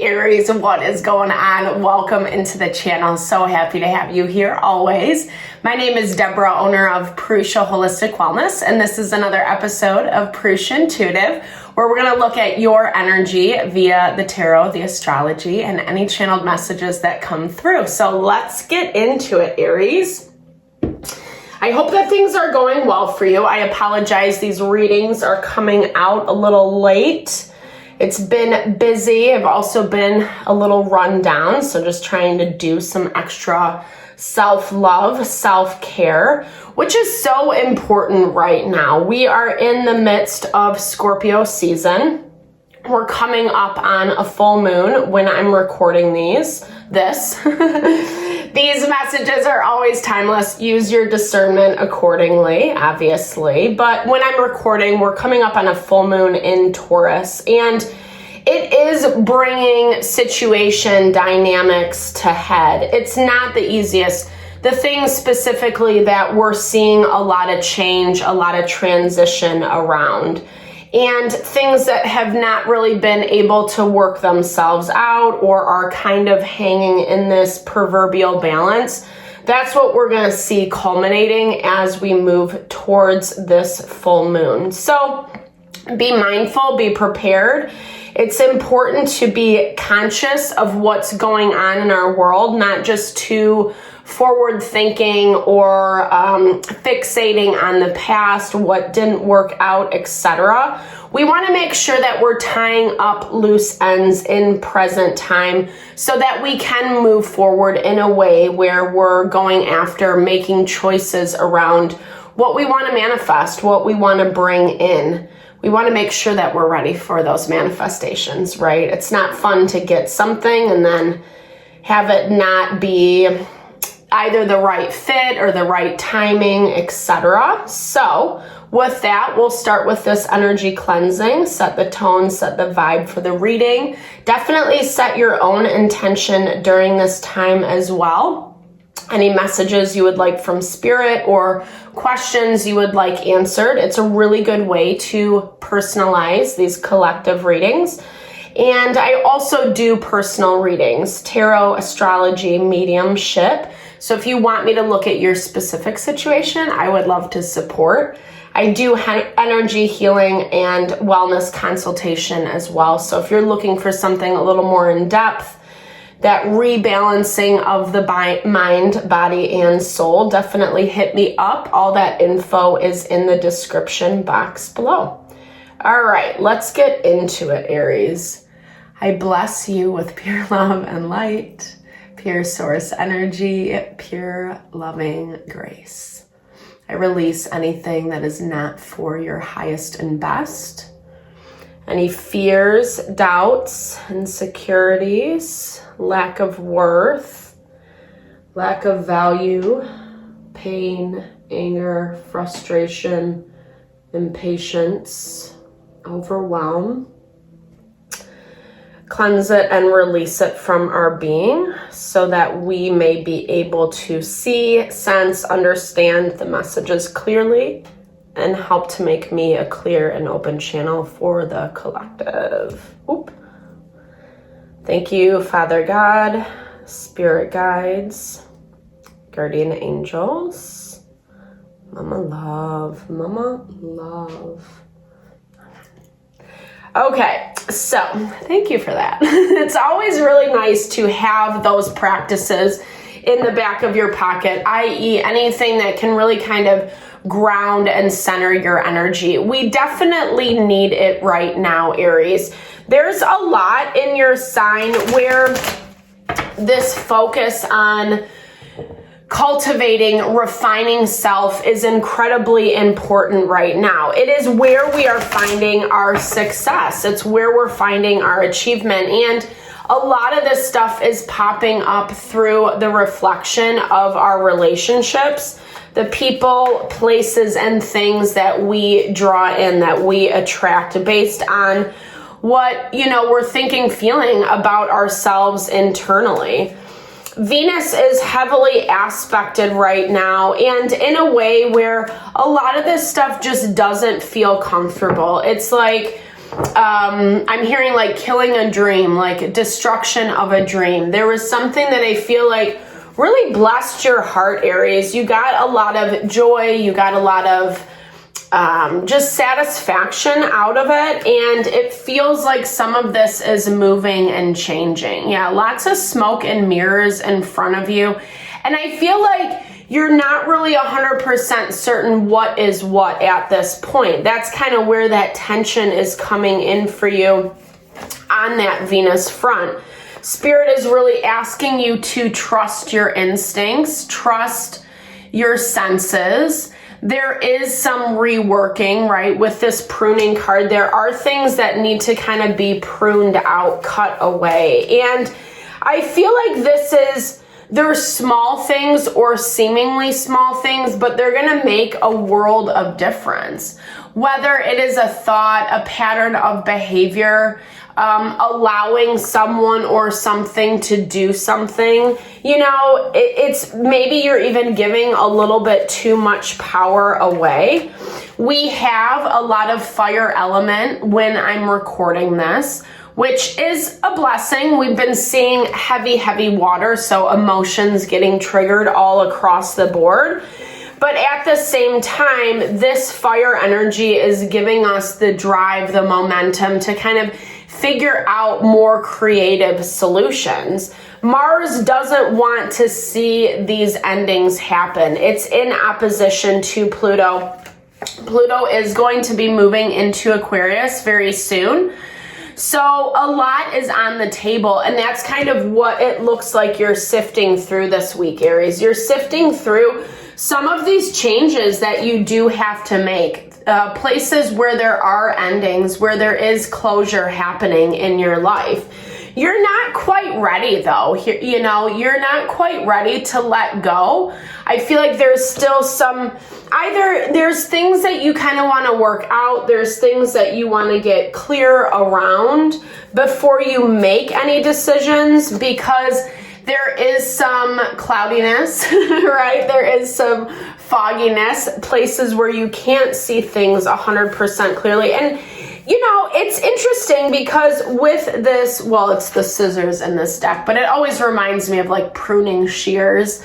Hey Aries, what is going on? Welcome into the channel. So happy to have you here always. My name is Deborah, owner of Purusha Holistic Wellness, and this is another episode of Purusha Intuitive, where we're going to look at your energy via the tarot, the astrology, and any channeled messages that come through. So let's get into it, Aries. I hope that things are going well for you. I apologize, these readings are coming out a little late. It's been busy. I've also been a little run down, so just trying to do some extra self-love, self-care, which is so important right now. We are in the midst of Scorpio season. We're coming up on a full moon when I'm recording this. These messages are always timeless. Use your discernment accordingly, obviously. But when I'm recording, we're coming up on a full moon in Taurus, and it is bringing situation dynamics to head. It's not the easiest. The things specifically that we're seeing a lot of change, a lot of transition around, and things that have not really been able to work themselves out or are kind of hanging in this proverbial balance. That's what we're going to see culminating as we move towards this full moon. So be mindful, be prepared. It's important to be conscious of what's going on in our world, not just too forward thinking or fixating on the past, what didn't work out, etc. We want to make sure that we're tying up loose ends in present time so that we can move forward in a way where we're going after making choices around what we want to manifest, what we want to bring in. We want to make sure that we're ready for those manifestations, right? It's not fun to get something and then have it not be either the right fit or the right timing, etc. So with that, we'll start with this energy cleansing, set the tone, set the vibe for the reading. Definitely set your own intention during this time as well. Any messages you would like from spirit or questions you would like answered, it's a really good way to personalize these collective readings. And I also do personal readings, tarot, astrology, mediumship. So if you want me to look at your specific situation, I would love to support. I do energy healing and wellness consultation as well. So if you're looking for something a little more in depth, that rebalancing of the mind, body, and soul, definitely hit me up. All that info is in the description box below. All right, let's get into it, Aries. I bless you with pure love and light, pure source energy, pure loving grace. I release anything that is not for your highest and best. Any fears, doubts, insecurities, lack of worth, lack of value, pain, anger, frustration, impatience, overwhelm. Cleanse it and release it from our being so that we may be able to see, sense, understand the messages clearly and help to make me a clear and open channel for the collective. Oop. Thank you, Father God, spirit guides, guardian angels, Mama Love, Mama Love. Okay, so thank you for that. It's always really nice to have those practices in the back of your pocket, i.e. anything that can really kind of ground and center your energy. We definitely need it right now, Aries. There's a lot in your sign where this focus on cultivating, refining self is incredibly important right now. It is where we are finding our success. It's where we're finding our achievement. And a lot of this stuff is popping up through the reflection of our relationships, the people, places, and things that we draw in, that we attract based on what, we're thinking, feeling about ourselves internally. Venus is heavily aspected right now, and in a way where a lot of this stuff just doesn't feel comfortable. It's like I'm hearing like killing a dream, like destruction of a dream. There was something that I feel like really blessed your heart, Aries. You got a lot of joy. You got a lot of just satisfaction out of it. And it feels like some of this is moving and changing. Yeah, lots of smoke and mirrors in front of you. And I feel like you're not really 100% certain what is what at this point. That's kind of where that tension is coming in for you on that Venus front. Spirit is really asking you to trust your instincts, trust your senses. There is some reworking, right? With this pruning card, there are things that need to kind of be pruned out, cut away. And I feel like they're small things or seemingly small things, but they're going to make a world of difference. Whether it is a thought, a pattern of behavior, allowing someone or something to do something, it's maybe you're even giving a little bit too much power away. We have a lot of fire element when I'm recording this, which is a blessing. We've been seeing heavy water, so emotions getting triggered all across the board. But at the same time, this fire energy is giving us the drive, the momentum to kind of figure out more creative solutions. Mars doesn't want to see these endings happen. It's in opposition to Pluto. Pluto is going to be moving into Aquarius very soon. So a lot is on the table, and that's kind of what it looks like you're sifting through this week, Aries. You're sifting through some of these changes that you do have to make. Places where there are endings, where there is closure happening in your life. You're not quite ready though. You're not quite ready to let go. I feel like there's still either there's things that you kind of want to work out, there's things that you want to get clear around before you make any decisions, because there is some cloudiness, right? There is some fogginess, places where you can't see things 100% clearly. And it's interesting because with this, it's the scissors in this deck, but it always reminds me of like pruning shears.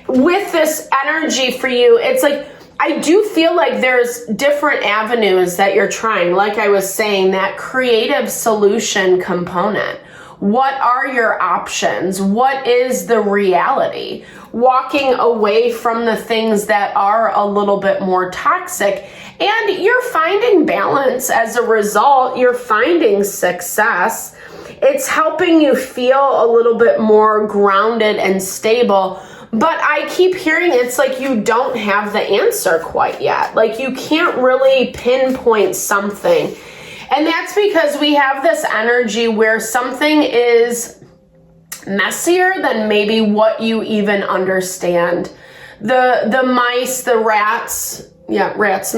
With this energy for you, it's like, I do feel like there's different avenues that you're trying. Like I was saying, that creative solution component. What are your options? What is the reality? Walking away from the things that are a little bit more toxic. And you're finding balance as a result. You're finding success. It's helping you feel a little bit more grounded and stable. But I keep hearing it's like you don't have the answer quite yet. Like you can't really pinpoint something. And that's because we have this energy where something is messier than maybe what you even understand. The mice, the rats, rats,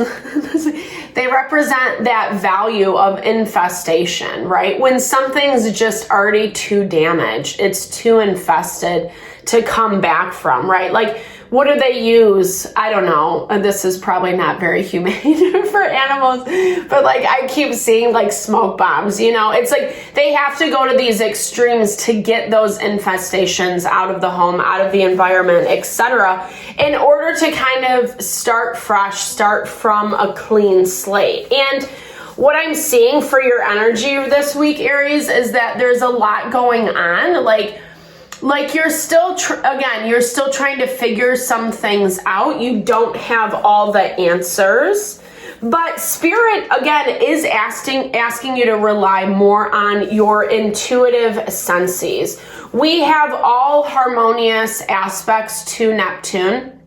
they represent that value of infestation, right? When something's just already too damaged, it's too infested to come back from, right? Like, what do they use? I don't know. And this is probably not very humane for animals, but like I keep seeing like smoke bombs, it's like they have to go to these extremes to get those infestations out of the home, out of the environment, etc., in order to kind of start fresh, start from a clean slate. And what I'm seeing for your energy this week, Aries, is that there's a lot going on. Like you're still, you're still trying to figure some things out. You don't have all the answers, but Spirit, again, is asking you to rely more on your intuitive senses. We have all harmonious aspects to Neptune.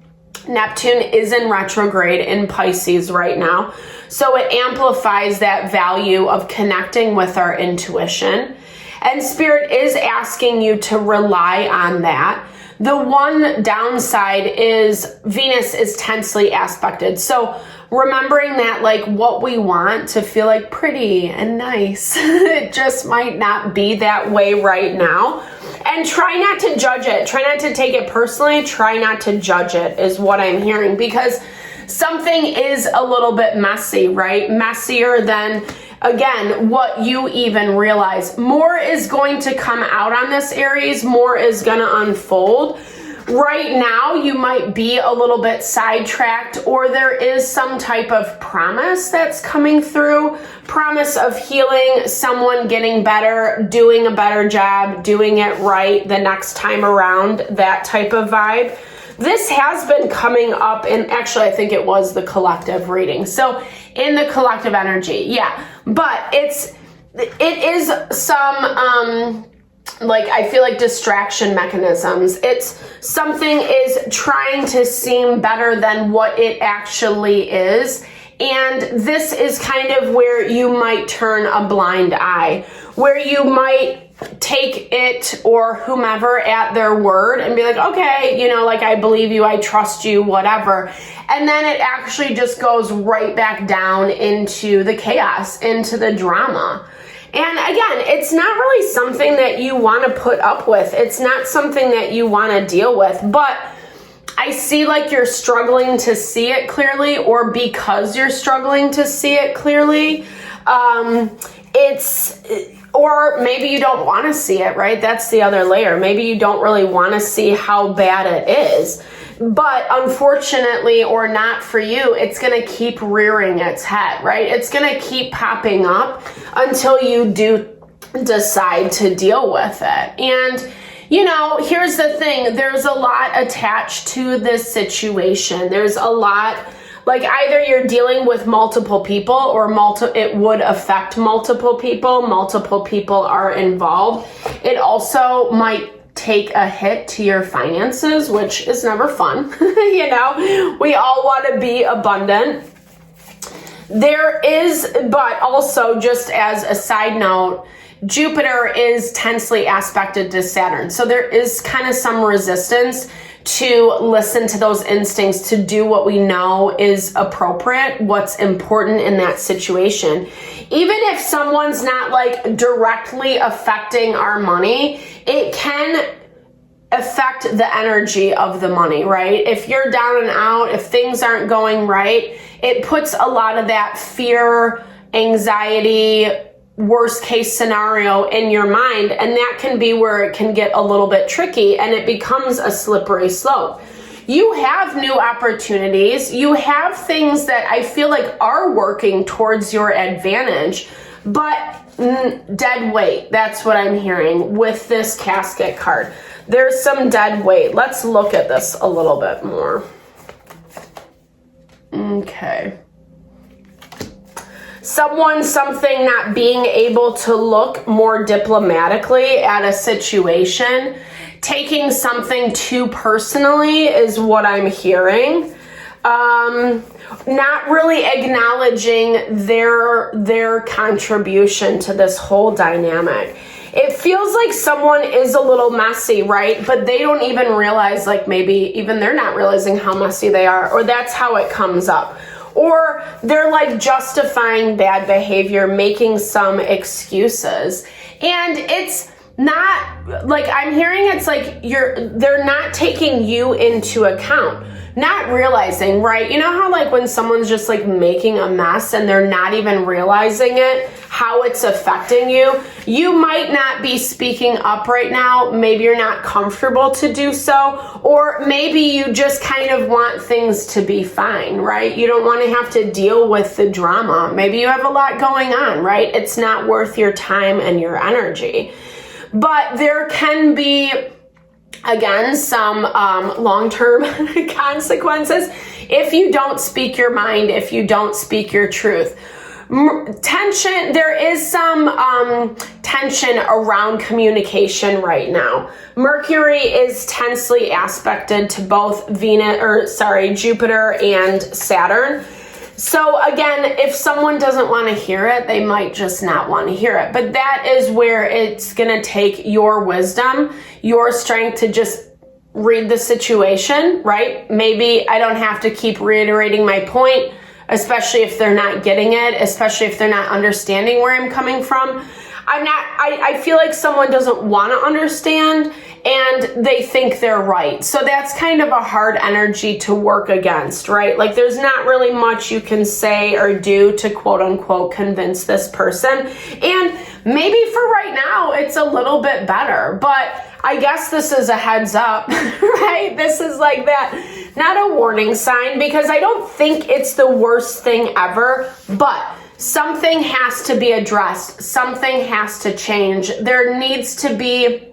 Neptune is in retrograde in Pisces right now, so it amplifies that value of connecting with our intuition. And Spirit is asking you to rely on that. The one downside is Venus is tensely aspected. So remembering that like what we want to feel like pretty and nice, it just might not be that way right now. And try not to judge it. Try not to take it personally. Try not to judge it is what I'm hearing, because something is a little bit messy, right? Messier than again, what you even realize. More is going to come out on this, Aries. More is going to unfold. Right now, you might be a little bit sidetracked, or there is some type of promise that's coming through. Promise of healing, someone getting better, doing a better job, doing it right the next time around, that type of vibe. This has been coming up in, actually, I think it was the collective reading. So in the collective energy, yeah. But it is some, like, I feel like distraction mechanisms. It's something is trying to seem better than what it actually is. And this is kind of where you might turn a blind eye, where you might take it or whomever at their word and be like, okay, you know, like, I believe you, I trust you, whatever. And then it actually just goes right back down into the chaos, into the drama. And again, it's not really something that you want to put up with. It's not something that you want to deal with. But I see like you're struggling to see it clearly, or because you're struggling to see it clearly, or maybe you don't want to see it, right? That's the other layer. Maybe you don't really want to see how bad it is. But unfortunately, or not for you, it's going to keep rearing its head, right? It's going to keep popping up until you do decide to deal with it. And, you know, here's the thing. There's a lot attached to this situation. There's a lot, like, either you're dealing with multiple people, or it would affect multiple people. Multiple people are involved. It also might take a hit to your finances, which is never fun. You know, we all want to be abundant. There is, but also, just as a side note, Jupiter is tensely aspected to Saturn. So there is kind of some resistance to listen to those instincts, to do what we know is appropriate, what's important in that situation. Even if someone's not like directly affecting our money, it can affect the energy of the money, right? If you're down and out, if things aren't going right, it puts a lot of that fear, anxiety, worst case scenario in your mind, and that can be where it can get a little bit tricky and it becomes a slippery slope. You have new opportunities, you have things that I feel like are working towards your advantage, but dead weight, that's what I'm hearing with this casket card. There's some dead weight. Let's look at this a little bit more. Okay. Something not being able to look more diplomatically at a situation, taking something too personally is what I'm hearing. Not really acknowledging their contribution to this whole dynamic. It feels like someone is a little messy, right? But they don't even realize, like, maybe even they're not realizing how messy they are, or that's how it comes up. Or they're like justifying bad behavior, making some excuses. And it's not like, I'm hearing it's like they're not taking you into account, not realizing, right? You know how like when someone's just like making a mess and they're not even realizing it, how it's affecting you. You might not be speaking up right now. Maybe you're not comfortable to do so, or maybe you just kind of want things to be fine, right? You don't want to have to deal with the drama. Maybe you have a lot going on, right? It's not worth your time and your energy. But there can be, again, some long-term consequences if you don't speak your mind, if you don't speak your truth. Tension, there is some tension around communication right now. Mercury is tensely aspected to both Jupiter and Saturn. So again, if someone doesn't want to hear it, they might just not want to hear it. But that is where it's going to take your wisdom, your strength to just read the situation, right? Maybe I don't have to keep reiterating my point, especially if they're not getting it, especially if they're not understanding where I'm coming from. I feel like someone doesn't want to understand, and they think they're right. So that's kind of a hard energy to work against, right? Like there's not really much you can say or do to quote unquote convince this person. And maybe for right now, it's a little bit better, but I guess this is a heads up, right? This is like that, not a warning sign, because I don't think it's the worst thing ever, but something has to be addressed. Something has to change. There needs to be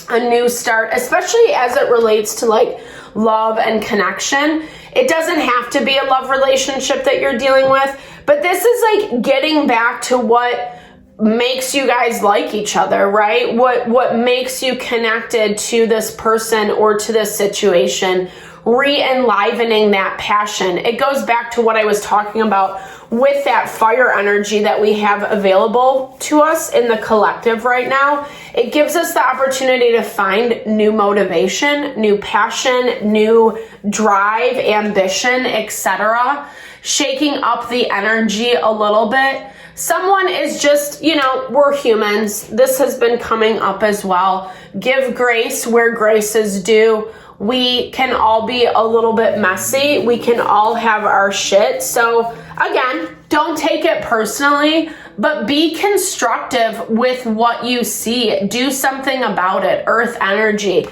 a new start, especially as it relates to like love and connection. It doesn't have to be a love relationship that you're dealing with, but this is like getting back to what makes you guys like each other, right? What makes you connected to this person or to this situation, re-enlivening that passion. It goes back to what I was talking about with that fire energy that we have available to us in the collective right now. It gives us the opportunity to find new motivation, new passion, new drive, ambition, etc., shaking up the energy a little bit. Someone is just, we're humans. This has been coming up as well. Give grace where grace is due. We can all be a little bit messy. We can all have our shit. So again, don't take it personally, but be constructive with what you see. Do something about it. Earth energy.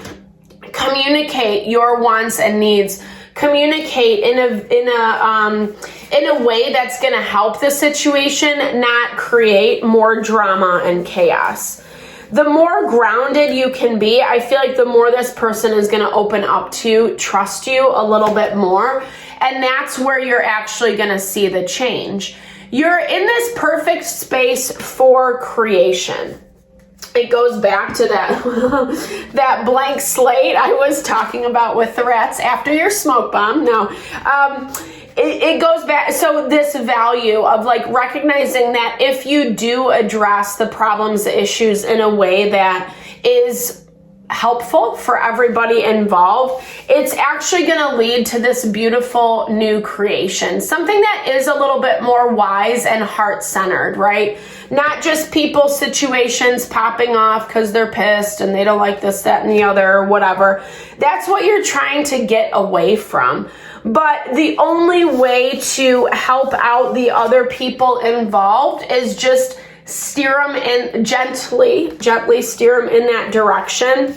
Communicate your wants and needs. Communicate in a way that's going to help the situation, not create more drama and chaos. The more grounded you can be, I feel like the more this person is going to open up to trust you a little bit more. And that's where you're actually going to see the change. You're in this perfect space for creation. It goes back to that that blank slate I was talking about with the rats after your smoke bomb. No, it goes back. So this value of like recognizing that if you do address the problems, the issues in a way that is helpful for everybody involved, it's actually going to lead to this beautiful new creation, something that is a little bit more wise and heart-centered, right? Not just people, situations popping off because they're pissed and they don't like this, that, and the other, or whatever. That's what you're trying to get away from. But the only way to help out the other people involved is just steer them in gently steer them in that direction.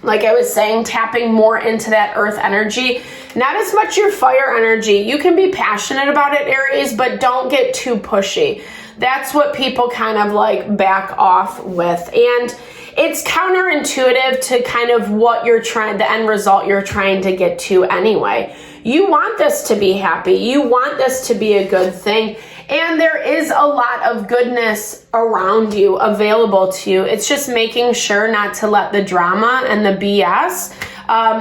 Like I was saying, tapping more into that earth energy, not as much your fire energy. You can be passionate about it, Aries, but don't get too pushy. That's what people kind of like back off with. And it's counterintuitive to kind of what you're trying, the end result you're trying to get to anyway. You want this to be happy. You want this to be a good thing. And there is a lot of goodness around you available to you. It's just making sure not to let the drama and the BS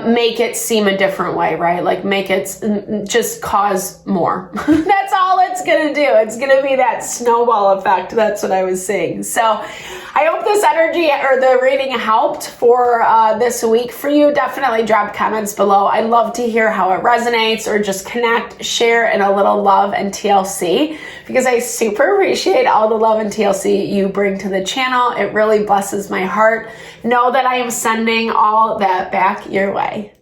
make it seem a different way, right? Like make it just cause more. That's all it's going to do. It's going to be that snowball effect. That's what I was saying. So I hope this energy or the reading helped for this week for you. Definitely drop comments below. I love to hear how it resonates, or just connect, share, and a little love and TLC, because I super appreciate all the love and TLC you bring to the channel. It really blesses my heart. Know that I am sending all that back your way.